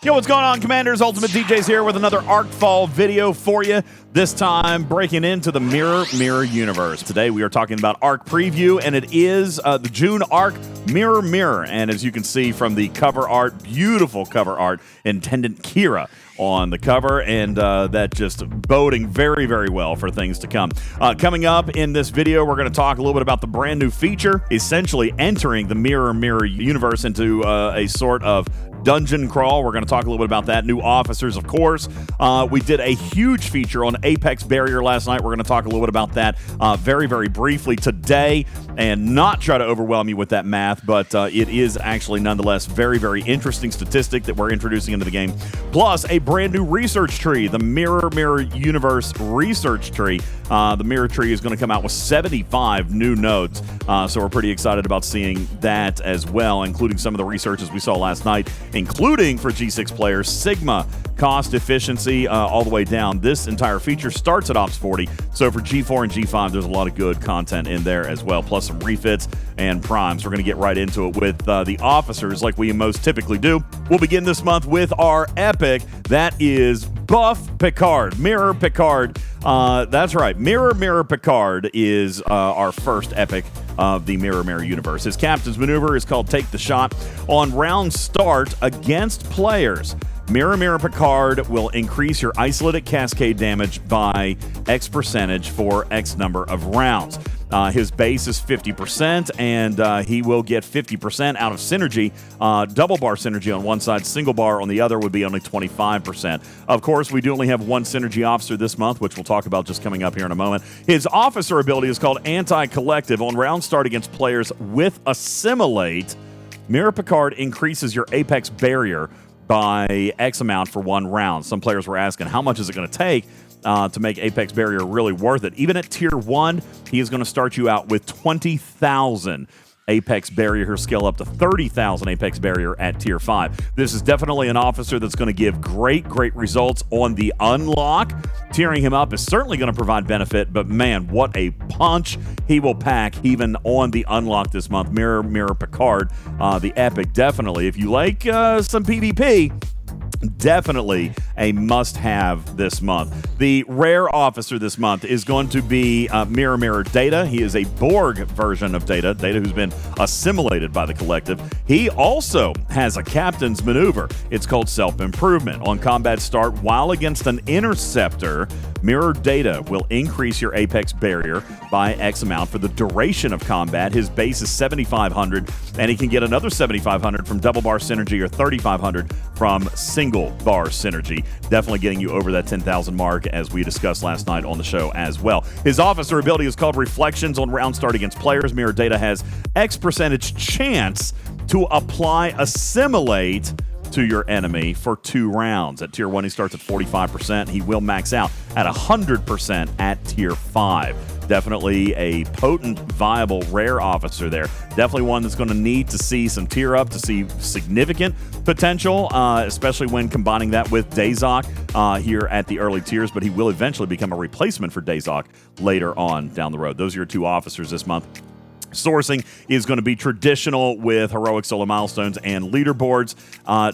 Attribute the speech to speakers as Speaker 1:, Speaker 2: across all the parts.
Speaker 1: Yo, what's going on, Commanders? UltimatDJz here with another Arkfall video for you. This time, breaking into the Mirror universe. Today, we are talking about Ark Preview, and it is the June Ark Mirror. And as you can see from the cover art, beautiful cover art, Intendant Kira on the cover, and that just boding very, very well for things to come. Coming up in this video, we're going to talk a little bit about the brand new feature, essentially entering the Mirror universe into a sort of dungeon crawl. We're going to talk a little bit about that. New officers, of course. We did a huge feature on Apex Barrier last night. We're going to talk a little bit about that very, very briefly today, and not try to overwhelm you with that math, but it is actually nonetheless very, very interesting statistic that we're introducing into the game. Plus, a brand new research tree, the Mirror Universe research tree. The Mirror tree is going to come out with 75 new nodes, so we're pretty excited about seeing that as well, including some of the researches we saw last night, including for G6 players, Sigma, cost efficiency, all the way down. This entire feature starts at Ops 40, so for G4 and G5, there's a lot of good content in there as well, plus some refits and primes. We're going to get right into it with the officers like we most typically do. We'll begin this month with our epic. That is Buff Picard, Mirror Picard. That's right, Mirror Picard is our first epic of the Mirror universe. His captain's maneuver is called Take the Shot. On round start against players, Mirror Picard will increase your isolated cascade damage by X percentage for X number of rounds. His base is 50%, and he will get 50% out of synergy. Double bar synergy on one side, single bar on the other would be only 25%. Of course, we do only have one synergy officer this month, which we'll talk about just coming up here in a moment. His officer ability is called Anti-Collective. On round start against players with Assimilate, Mirror Picard increases your Apex barrier by X amount for one round. Some players were asking, how much is it going to take to make Apex Barrier really worth it? Even at Tier 1, he is going to start you out with 20,000 Apex Barrier. He'll scale up to 30,000 Apex Barrier at Tier 5. This is definitely an officer that's going to give great results on the unlock. Tiering him up is certainly going to provide benefit, but man, what a punch he will pack even on the unlock this month. Mirror Picard, the epic, definitely. If you like some PvP, definitely a must-have this month. The rare officer this month is going to be Mirror Data. He is a Borg version of Data who's been assimilated by the Collective. He also has a captain's maneuver. It's called Self-Improvement. On combat start, while against an interceptor, Mirror Data will increase your Apex Barrier by X amount for the duration of combat. His base is 7,500, and he can get another 7,500 from double bar synergy or 3,500 from single bar synergy. Definitely getting you over that 10,000 mark, as we discussed last night on the show as well. His officer ability is called Reflections. On round start against players, Mirror Data has X percentage chance to apply Assimilate to your enemy for 2 rounds. At Tier 1, he starts at 45%. He will max out at 100% at Tier 5. Definitely a potent, viable, rare officer there. Definitely one that's going to need to see some tier up to see significant potential, especially when combining that with Dazok here at the early tiers, but he will eventually become a replacement for Dazok later on down the road. Those are your 2 officers this month. Sourcing is going to be traditional with heroic solo milestones and leaderboards.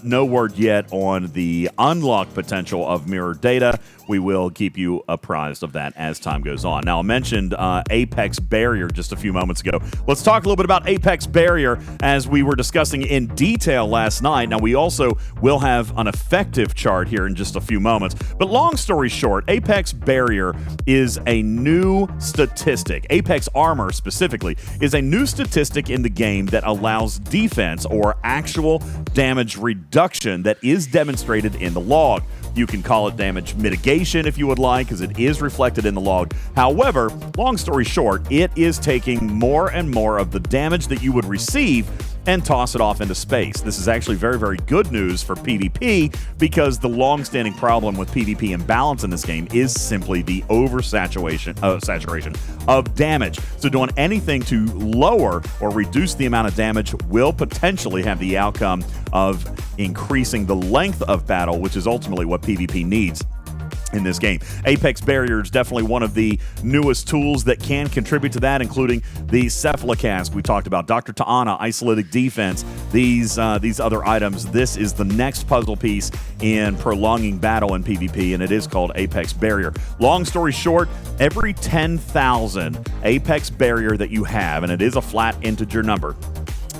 Speaker 1: No word yet on the unlock potential of Mirror Data. We will keep you apprised of that as time goes on. Now, I mentioned Apex Barrier just a few moments ago. Let's talk a little bit about Apex Barrier as we were discussing in detail last night. Now, we also will have an effective chart here in just a few moments. But long story short, Apex Barrier is a new statistic. Apex Armor, specifically, is a new statistic in the game that allows defense or actual damage reduction that is demonstrated in the log. You can call it damage mitigation if you would like, because it is reflected in the log. However, long story short, it is taking more and more of the damage that you would receive and toss it off into space. This is actually very, very good news for PvP, because the long-standing problem with PvP imbalance in this game is simply the saturation of damage. So doing anything to lower or reduce the amount of damage will potentially have the outcome of increasing the length of battle, which is ultimately what PvP needs. in this game. Apex Barrier is definitely one of the newest tools that can contribute to that, including the Cephalocask we talked about, Dr. Ta'ana, Isolated Defense, these other items. This is the next puzzle piece in prolonging battle in PvP, and it is called Apex Barrier. Long story short, every 10,000 Apex Barrier that you have, and it is a flat integer number,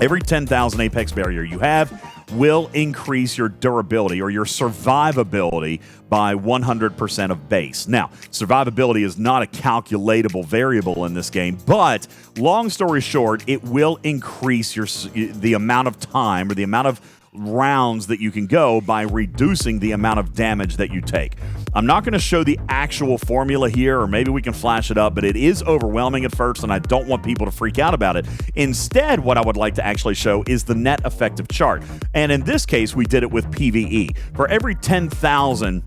Speaker 1: every 10,000 Apex Barrier you have will increase your durability or your survivability by 100% of base. Now, survivability is not a calculatable variable in this game, but long story short, it will increase the amount of time or the amount of rounds that you can go by reducing the amount of damage that you take. I'm not going to show the actual formula here, or maybe we can flash it up, but it is overwhelming at first, and I don't want people to freak out about it. Instead, what I would like to actually show is the net effective chart. And in this case, we did it with PvE. For every 10,000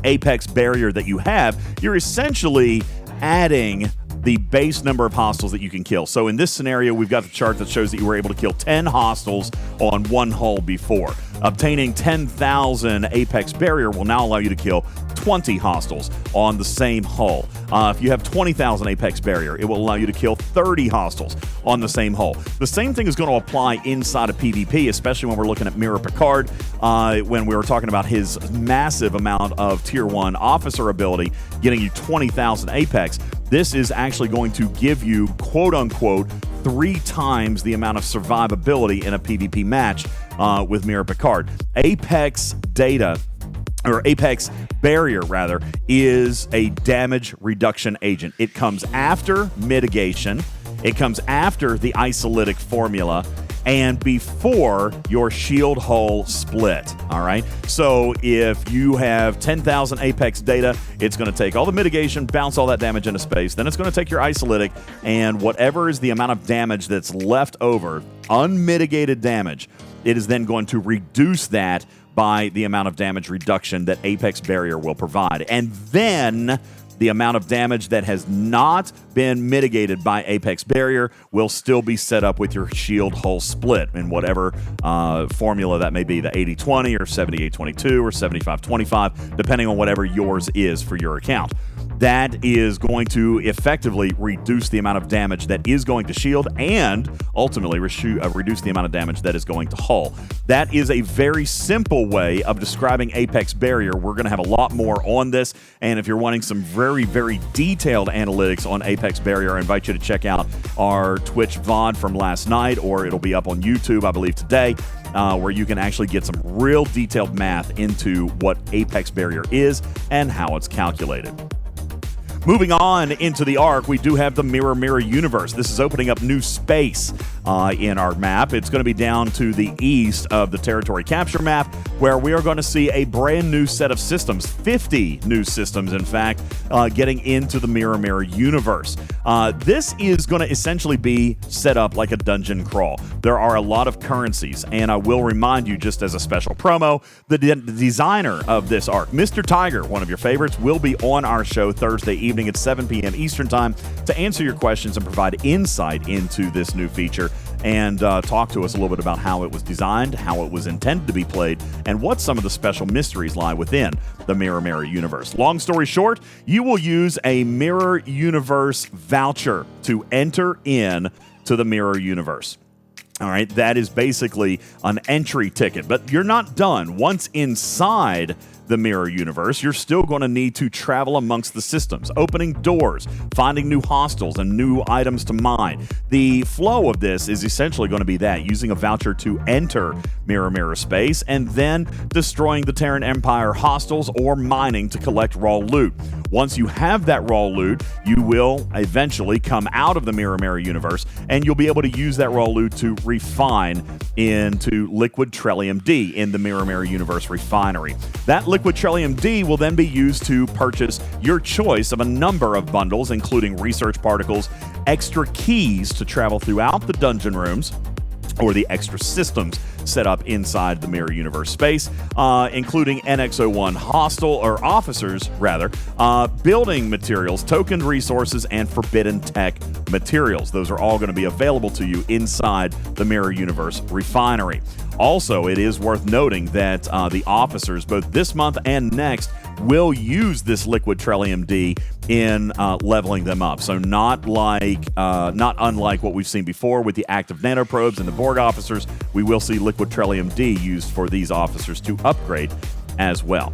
Speaker 1: Apex Barrier that you have, you're essentially adding the base number of hostiles that you can kill. So in this scenario, we've got the chart that shows that you were able to kill 10 hostiles on one hull before. Obtaining 10,000 Apex Barrier will now allow you to kill 20 hostiles on the same hull. If you have 20,000 Apex Barrier, it will allow you to kill 30 hostiles on the same hull. The same thing is going to apply inside of PvP, especially when we're looking at Mirror Picard, when we were talking about his massive amount of Tier 1 officer ability, getting you 20,000 Apex. This is actually going to give you, quote-unquote, 3 times the amount of survivability in a PvP match with Mirror Picard. Apex Barrier, rather, is a damage reduction agent. It comes after mitigation, it comes after the isolytic formula, and before your shield hull split, all right? So if you have 10,000 Apex data, it's going to take all the mitigation, bounce all that damage into space, then it's going to take your isolytic, and whatever is the amount of damage that's left over, unmitigated damage, it is then going to reduce that by the amount of damage reduction that Apex Barrier will provide. And then the amount of damage that has not been mitigated by Apex Barrier will still be set up with your shield hull split in whatever formula that may be, the 80-20 or 78-22 or 75-25, depending on whatever yours is for your account. That is going to effectively reduce the amount of damage that is going to shield and ultimately reduce the amount of damage that is going to hull. That is a very simple way of describing Apex Barrier. We're going to have a lot more on this, and if you're wanting some very, very detailed analytics on Apex Barrier, I invite you to check out our Twitch VOD from last night, or it'll be up on YouTube, I believe, today, where you can actually get some real detailed math into what Apex Barrier is and how it's calculated. Moving on into the Ark, we do have the Mirror Universe. This is opening up new space in our map. It's going to be down to the east of the territory capture map, where we are going to see a brand new set of systems, 50 new systems, in fact, getting into the Mirror Universe. This is going to essentially be set up like a dungeon crawl. There are a lot of currencies, and I will remind you, just as a special promo, the designer of this Ark, Mr. Tiger, one of your favorites, will be on our show Thursday evening at 7 p.m. Eastern Time to answer your questions and provide insight into this new feature and talk to us a little bit about how it was designed, how it was intended to be played, and what some of the special mysteries lie within the Mirror Universe. Long story short, you will use a Mirror Universe voucher to enter in to the Mirror Universe. All right, that is basically an entry ticket, but you're not done. Once inside the Mirror Universe, you're still going to need to travel amongst the systems, opening doors, finding new hostiles and new items to mine. The flow of this is essentially going to be that, using a voucher to enter Mirror space and then destroying the Terran Empire hostiles or mining to collect raw loot. Once you have that raw loot, you will eventually come out of the Mirror Universe, and you'll be able to use that raw loot to refine into liquid Trellium D in the Mirror Universe refinery. That liquid Trellium D will then be used to purchase your choice of a number of bundles, including research particles, extra keys to travel throughout the dungeon rooms, or the extra systems set up inside the Mirror Universe space, including NX-01 hostile, or officers, rather, building materials, tokened resources, and forbidden tech materials. Those are all going to be available to you inside the Mirror Universe refinery. Also, it is worth noting that the officers, both this month and next, will use this liquid Trellium D in leveling them up. So not unlike what we've seen before with the active nanoprobes and the Borg officers, we will see liquid Trellium D used for these officers to upgrade as well.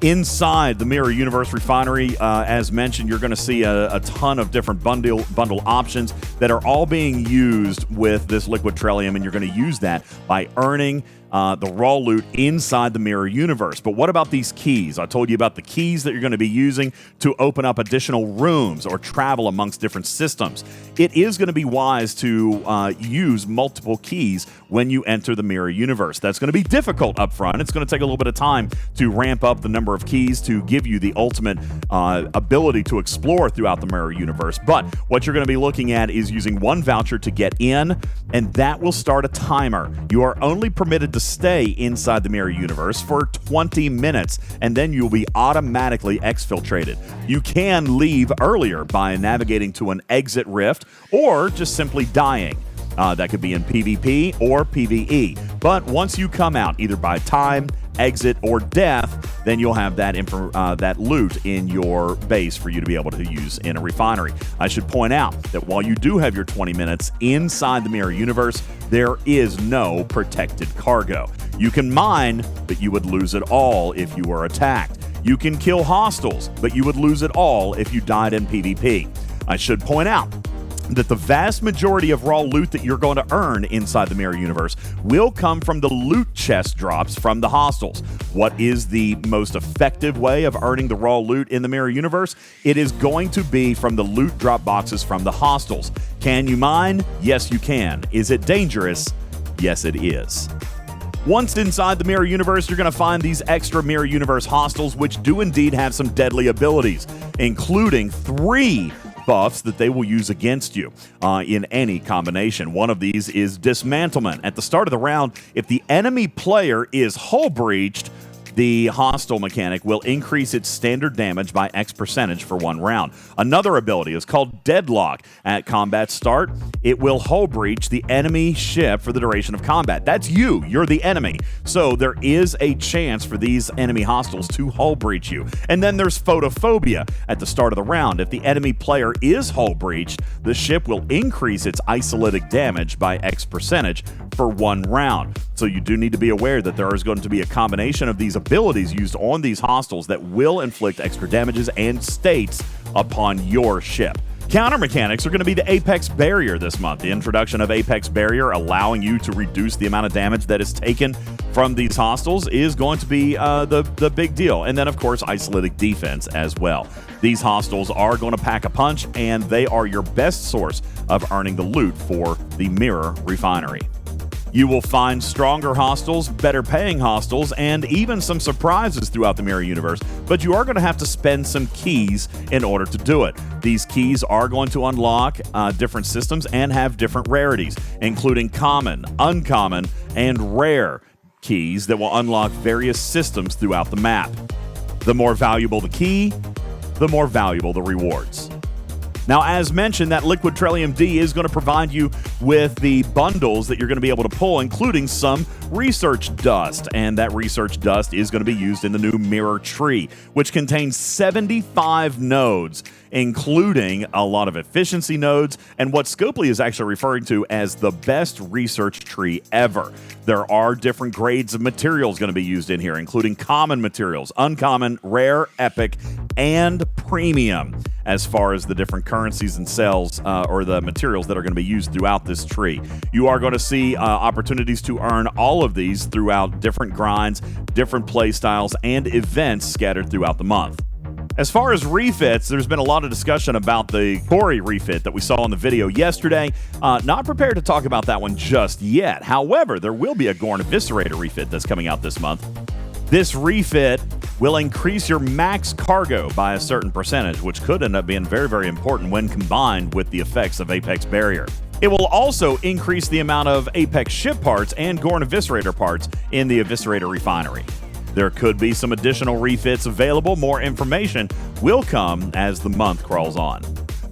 Speaker 1: Inside the Mirror Universe Refinery, as mentioned, you're going to see a ton of different bundle options that are all being used with this liquid Trellium, and you're going to use that by earning the raw loot inside the Mirror Universe. But what about these keys? I told you about the keys that you're going to be using to open up additional rooms or travel amongst different systems. It is going to be wise to use multiple keys when you enter the Mirror Universe. That's going to be difficult up front. It's going to take a little bit of time to ramp up the number of keys to give you the ultimate ability to explore throughout the Mirror Universe. But what you're going to be looking at is using one voucher to get in, and that will start a timer. You are only permitted to stay inside the Mirror Universe for 20 minutes, and then you'll be automatically exfiltrated. You can leave earlier by navigating to an exit rift or just simply dying. That could be in PvP or PvE. But once you come out, either by time, exit, or death, then you'll have that loot in your base for you to be able to use in a refinery. I should point out that while you do have your 20 minutes inside the Mirror Universe, there is no protected cargo. You can mine, but you would lose it all if you were attacked. You can kill hostiles, but you would lose it all if you died in PvP. I should point out that the vast majority of raw loot that you're going to earn inside the Mirror Universe will come from the loot chest drops from the hostiles. What is the most effective way of earning the raw loot in the Mirror Universe? It is going to be from the loot drop boxes from the hostiles. Can you mine? Yes, you can. Is it dangerous? Yes, it is. Once inside the Mirror Universe, you're going to find these extra Mirror Universe hostiles, which do indeed have some deadly abilities, including 3 buffs that they will use against you in any combination. One of these is dismantlement. At the start of the round, if the enemy player is hull breached, the hostile mechanic will increase its standard damage by X% for 1 round. Another ability is called Deadlock. At combat start, it will hull breach the enemy ship for the duration of combat. That's you. You're the enemy. So there is a chance for these enemy hostiles to hull breach you. And then there's Photophobia. At the start of the round, if the enemy player is hull breached, the ship will increase its isolytic damage by X% for 1 round. So you do need to be aware that there is going to be a combination of these abilities used on these hostiles that will inflict extra damages and states upon your ship. Counter mechanics are going to be the Apex Barrier this month. The introduction of Apex Barrier, allowing you to reduce the amount of damage that is taken from these hostiles, is going to be the big deal. And then, of course, Isolytic Defense as well. These hostiles are going to pack a punch, and they are your best source of earning the loot for the Mirror Refinery. You will find stronger hostiles, better paying hostiles, and even some surprises throughout the Mirror Universe, but you are going to have to spend some keys in order to do it. These keys are going to unlock different systems and have different rarities, including common, uncommon, and rare keys that will unlock various systems throughout the map. The more valuable the key, the more valuable the rewards. Now, as mentioned, that liquid Trellium D is going to provide you with the bundles that you're going to be able to pull, including some research dust. And that research dust is going to be used in the new Mirror Tree, which contains 75 nodes, including a lot of efficiency nodes, and what Scopely is actually referring to as the best research tree ever. There are different grades of materials going to be used in here, including common materials, uncommon, rare, epic, and premium, as far as the different currencies and cells or the materials that are going to be used throughout this tree. You are going to see opportunities to earn all of these throughout different grinds, different play styles, and events scattered throughout the month. As far as refits, there's been a lot of discussion about the Corey refit that we saw in the video yesterday. Not prepared to talk about that one just yet. However, there will be a Gorn Eviscerator refit that's coming out this month. This refit will increase your max cargo by a certain percentage, which could end up being very, very important when combined with the effects of Apex Barrier. It will also increase the amount of Apex ship parts and Gorn Eviscerator parts in the Eviscerator Refinery. There could be some additional refits available. More information will come as the month crawls on.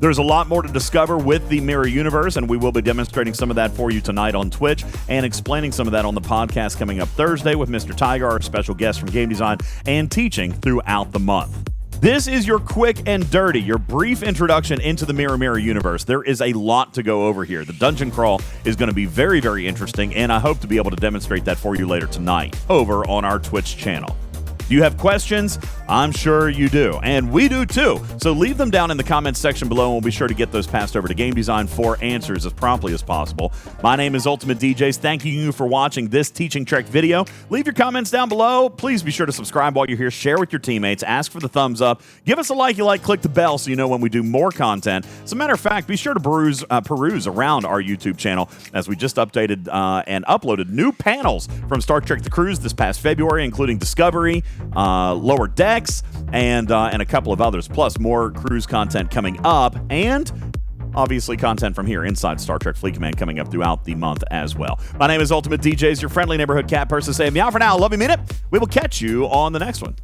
Speaker 1: There's a lot more to discover with the Mirror Universe, and we will be demonstrating some of that for you tonight on Twitch and explaining some of that on the podcast coming up Thursday with Mr. Tiger, our special guest from Game Design, and teaching throughout the month. This is your quick and dirty, your brief introduction into the Mirror Universe. There is a lot to go over here. The dungeon crawl is going to be very, very interesting, and I hope to be able to demonstrate that for you later tonight over on our Twitch channel. Do you have questions? I'm sure you do, and we do too. So leave them down in the comments section below, and we'll be sure to get those passed over to Game Design for answers as promptly as possible. My name is UltimatDJz. Thanking you for watching this Teaching Trek video. Leave your comments down below. Please be sure to subscribe while you're here. Share with your teammates. Ask for the thumbs up. Give us a like you like. Click the bell so you know when we do more content. As a matter of fact, be sure to peruse around our YouTube channel as we just updated and uploaded new panels from Star Trek The Cruise this past February, including Discovery, Lower Decks, and a couple of others, plus more cruise content coming up, and obviously content from here inside Star Trek Fleet Command coming up throughout the month as well. My name is UltimatDJz, your friendly neighborhood cat person saying meow for now. Love you, mean it. We will catch you on the next one.